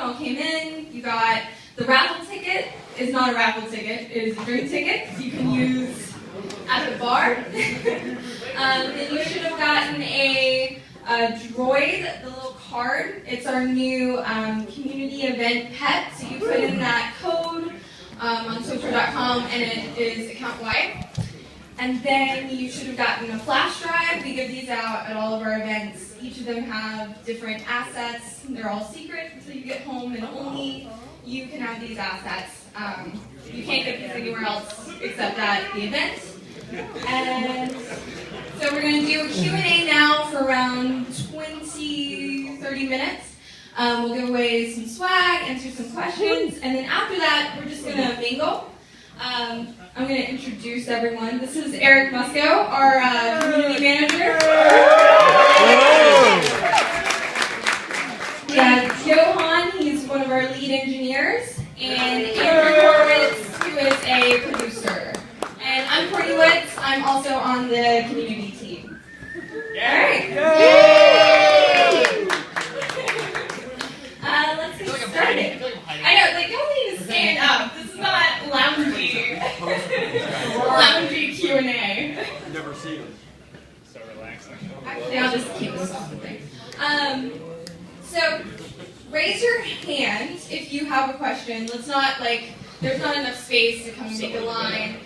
all came in. You got the raffle ticket. It's not a raffle ticket. It is a drink ticket you can use at the bar. Then you should have gotten a droid, the little card. It's our new community event pet. So you put in that code on SWTOR.com and it is account-wide. And then you should have gotten a flash drive. We give these out at all of our events. Each of them have different assets. They're all secret until you get home, and only you can have these assets. You can't get these anywhere else except at the event. And so we're going to do a Q&A now for around 20, 30 minutes. We'll give away some swag, answer some questions, and then after that, we're just going to mingle. I'm going to introduce everyone. This is Eric Musco, our community manager. We have Johan, he's one of our lead engineers, and Andrew Horowitz, who is a producer. And I'm Courtney Witz, I'm also on the community team. All right. Yay! Let's get started. I know, like, y'all need to stand up. This is not loungy. Loungy Q&A. Never seen it. So relaxing. Actually, I'll just keep this off the thing. So, raise your hand if you have a question. Let's not, like, there's not enough space to come and make a line.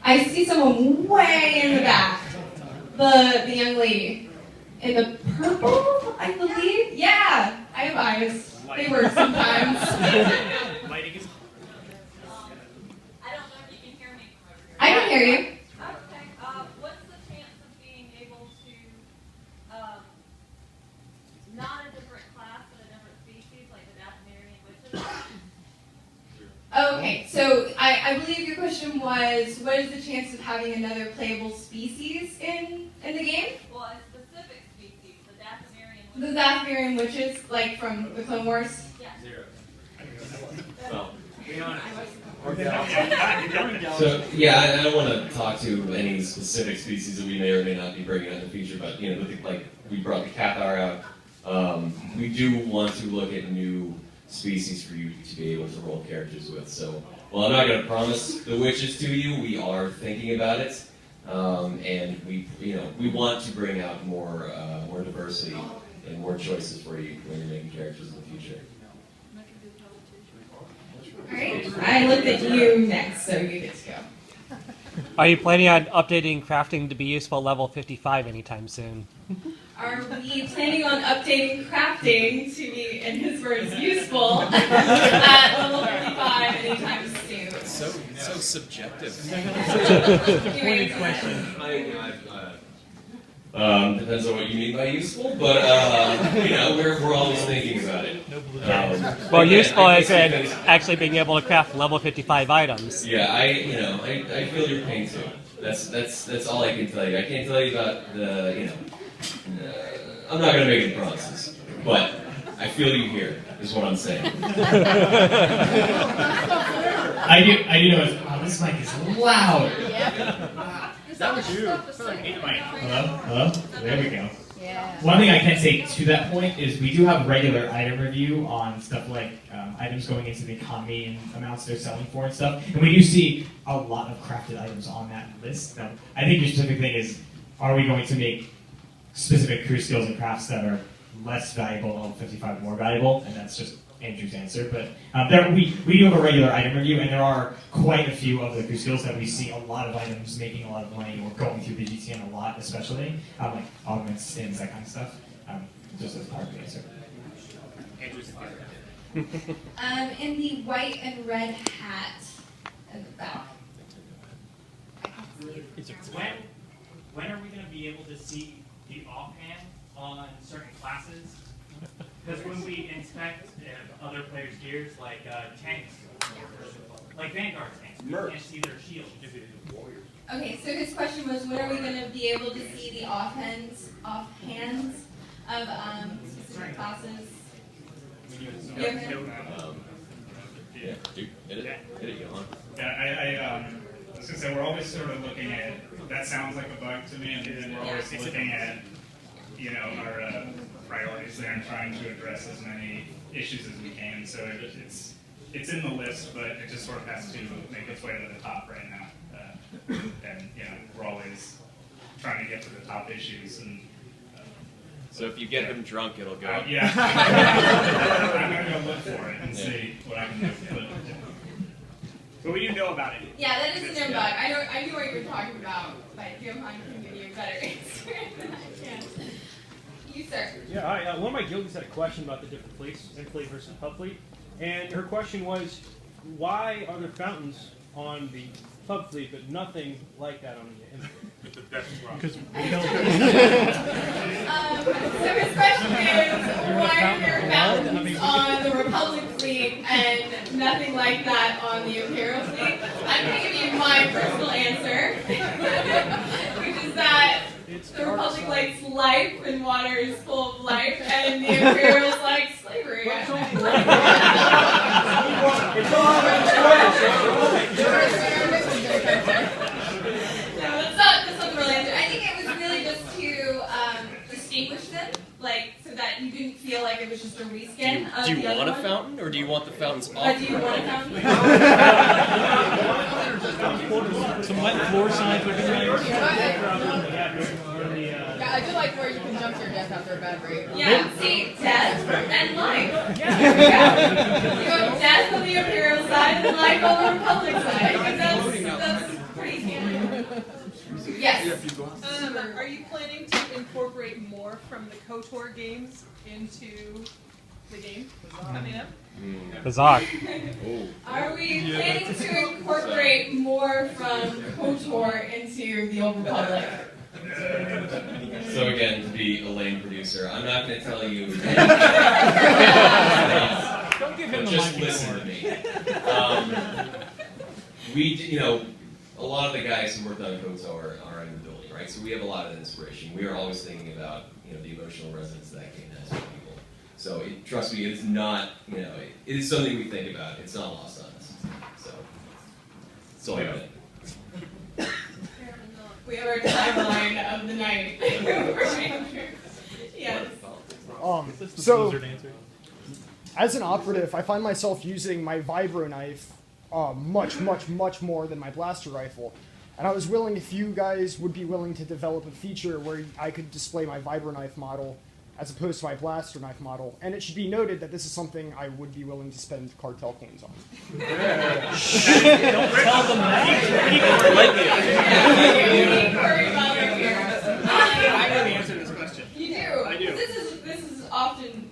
I see someone way in the back. The young lady. In the purple, I believe? Yeah, I have eyes. They work sometimes. Lighting is... I don't know if you can hear me from over here. I can hear you. Okay. What's the chance of being able to, not a different class, but a different species, like the Daphne witches? Okay, so I believe your question was, what is the chance of having another playable species in the game? Well, a specific species, the Daphne The witches. Daphne witches, like from the Clone Wars? Yeah. Zero. Well, be honest. So, yeah, I don't want to talk to any specific species that we may or may not be bringing out in the future, but, you know, like we brought the Cathar out. We do want to look at new species for you to be able to roll characters with. So, well, I'm not going to promise the witches to you. We are thinking about it, and we want to bring out more diversity and more choices for you when you're making characters in the future. All right, I looked at you next, so you get to go. Are you planning on updating crafting to be useful at level 55 anytime soon? Are we planning on updating crafting to be, in his words, useful at level 55 anytime soon? So subjective. Pointed question. Depends on what you mean by useful, but we're always thinking about it. Well, useful as in actually being able to craft level 55 items. Yeah, I feel your pain too. That's all I can tell you. I can't tell you about the I'm not gonna make any promises, but I feel you here is what I'm saying. I do know. This mic is loud. That was you. Hello? There we go. Yeah. One thing I can say to that point is we do have regular item review on stuff like items going into the economy and amounts they're selling for and stuff. And we do see a lot of crafted items on that list. Now, I think your specific thing is, are we going to make specific crew skills and crafts that are less valuable and level 55 more valuable? And that's just Andrew's answer. But we do have a regular item review, and there are quite a few of the crew skills that we see a lot of items making a lot of money or going through the GTN a lot, especially like augments, skins, that kind of stuff. Just as part of the answer. Andrew's In the white and red hat at the back. When are we going to be able to see the offhand on certain classes? Because when we inspect other players' gears, like tanks, like Vanguard tanks, we can't see their shields. Okay, so his question was, when are we going to be able to see the offhands of specific classes? Yeah, hit it, Johan. Yeah, I was going to say, we're always sort of looking at, that sounds like a bug to me, and then we're always looking at, our priorities there and trying to address as many issues as we can. So it's in the list, but it just sort of has to make its way to the top right now. And we're always trying to get to the top issues. And So if you get him drunk, it'll go. yeah, I'm gonna go look for it and see what I can do. But we do know about it. Yeah, that is an inbug. I knew what you were talking about, but Johan can give you a better answer than I can. You, sir. Yeah, hi. One of my guildies had a question about the different fleets, in fleet versus pub fleet, and her question was, why are there fountains on the pub fleet, but nothing like that on the in fleet? Because So his question is, why are there fountains on the Republic fleet and nothing like that on the Imperial fleet? I'm going to give you my personal answer, which is that the Republic likes life and water is full of life, and the Imperials like slavery. That's not the real answer. I think it was really just to distinguish them, so that you didn't feel like it was just a reskin of Do the you other want a one. fountain, or do you want the fountains off? Do you want a fountain? some wet floor signs would be nice. Yeah, I do like where you can jump to your death after a bad break. Yeah, see, death and life. Yeah. You have death on the Imperial side and life on the Republic side. I think that's pretty standard. Yes. Are you planning to incorporate more from the KOTOR games into the game coming up? Bizarre. Are we planning to incorporate more from KOTOR into the Old Republic? So again, to be a lame producer, I'm not going to tell you. Don't give him But the just mic listen anymore. to me. A lot of the guys who worked on KOTOR are in the building, right? So we have a lot of inspiration. We are always thinking about, the emotional resonance that game has for people. So trust me, it's not, it is something we think about. It's not lost on us. So that's all I think. We have our timeline of the night. Yes. So, as an operative, I find myself using my vibro knife much more than my blaster rifle. And I was willing, if you guys would be willing to develop a feature where I could display my vibro knife model as opposed to my blaster knife model. And it should be noted that this is something I would be willing to spend cartel coins on. Don't tell them I know the answer to this question. You do. I do. This is an often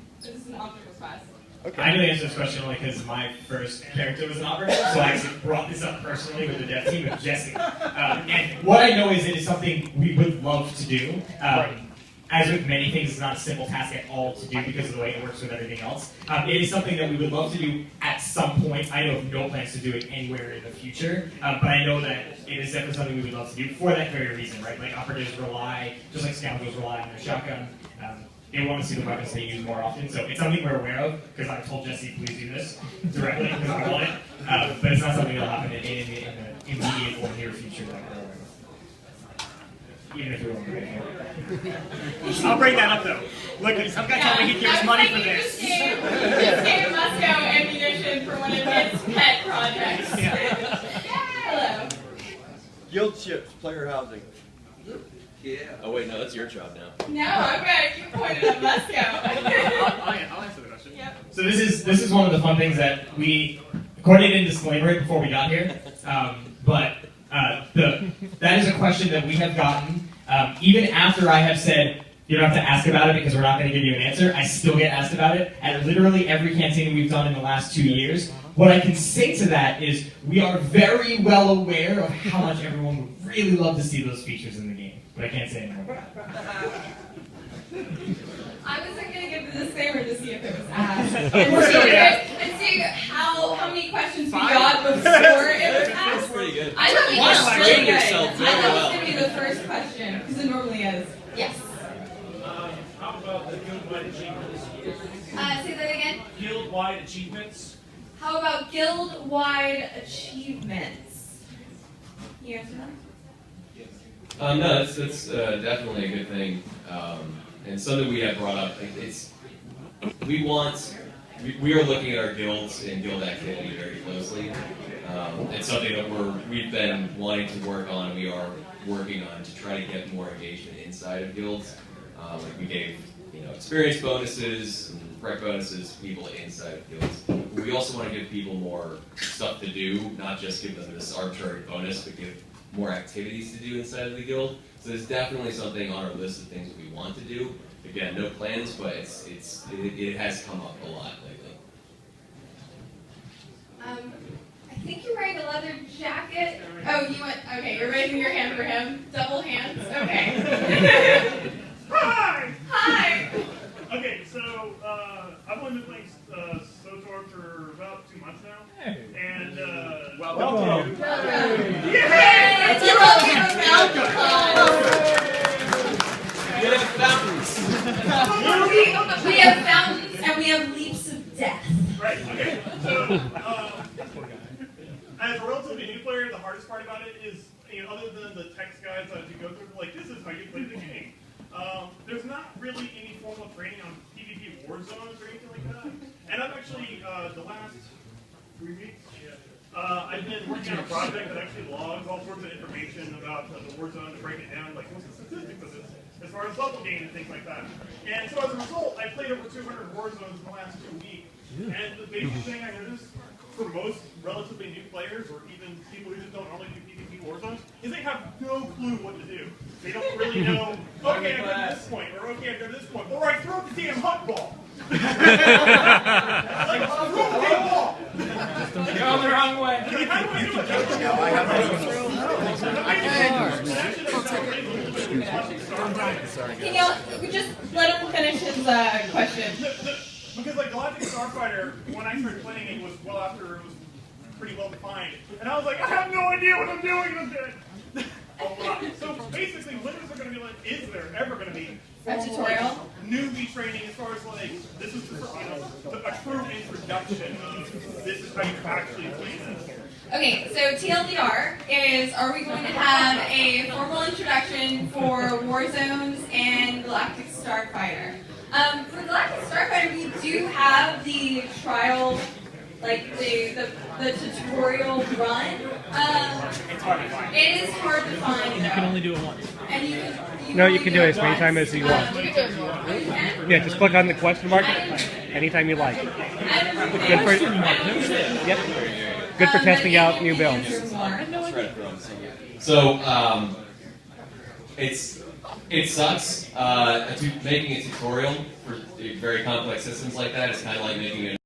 request. Okay. I know the answer to this question only because my first character was an operative, so I actually brought this up personally with the dev team, with Jesse. And what I know is it is something we would love to do. As with many things, it's not a simple task at all to do because of the way it works with everything else. It is something that we would love to do at some point. I know of no plans to do it anywhere in the future, but I know that it is definitely something we would love to do for that very reason, right? Like operatives rely, just like scoundrels rely on their shotgun. They want to see the weapons they use more often, so it's something we're aware of, because I told Jesse, please do this directly, because I want it, but it's not something that'll happen in the immediate or near future that we're aware of. Even if we won't agree. I'll bring that up, though. Look, some guy told me he'd give us money for this. You just gave Moscow ammunition for one of his pet projects. Hello. Guild ships, player housing. Yeah. Oh wait, no, that's your job now. No, I'm good. You pointed at Moscow. I'll answer the question. Yep. So this is one of the fun things that we Courtney didn't disclaimer it before we got here, but that is a question that we have gotten even after I have said you don't have to ask about it because we're not going to give you an answer. I still get asked about it at literally every cantina we've done in the last 2 years. What I can say to that is we are very well aware of how much everyone would really love to see those features in the game, but I can't say anymore. I was going to give the disclaimer to see if it was asked. And see how many questions we got before it was asked. That's pretty good. I thought we You got really explained good. yourself I very thought it was well. going to be the first question, because it normally is. Yes. How about the guild-wide achievements? Say that again. Guild-wide achievements? How about guild-wide achievements? You answer that? No, that's definitely a good thing. and something we have brought up, we are looking at our guilds and guild activity very closely. It's something that we've been wanting to work on. We are working on to try to get more engagement inside of guilds. Like we gave experience bonuses and rec bonuses to people inside of guilds. But we also want to give people more stuff to do, not just give them this arbitrary bonus, but give more activities to do inside of the guild. So there's definitely something on our list of things that we want to do. Again, no plans, but it has come up a lot lately. I think you're wearing a leather jacket. Oh, okay, you're raising your hand for him. Double hands, okay. Hi! Hi! Okay, so I've only been playing SWTOR for about 2 months now. And welcome. Yay! It's We have fountains. we have fountains and we have leaps of death. Right, okay. So, as a relatively new player, the hardest part about it is, other than the text guides that you go through, like, this is how you play the game. There's not really any formal training on PvP war zones or anything like that. And I've actually, the last 3 weeks, I've been working on a project that actually logs all sorts of information about the war zone to break it down, like what's the statistics of this, as far as level gain and things like that. And so as a result, I played over 200 war zones in the last 2 weeks. And the basic thing I noticed for most relatively new players, or even people who just don't normally do PvP war zones, is they have no clue what to do. They don't really know, okay, I go to this point, or okay, I go to this point, or I throw the damn hot ball. Like, throw the damn ball. Going the wrong way. How do I do Can you just let him finish his question? Because like Galactic Starfighter, when I started playing it was well after it was pretty well defined. And I was like, I have no idea what I'm doing, and I'm dead. So basically, when is there going to be is there ever going to be a tutorial? Newbie training as far as this is a true introduction of this is how you actually play this. Okay, so TLDR is, are we going to have a formal introduction for war zones and Galactic Starfighter? For Galactic Starfighter, we do have the trial, like the tutorial run. It's hard to find. It is hard to find. You can only do it once. And you can do it as many times as you want. Yeah, just click on the question mark anytime you like. Good for Good for testing out new builds. So it sucks. Making a tutorial for very complex systems like that is kind of like making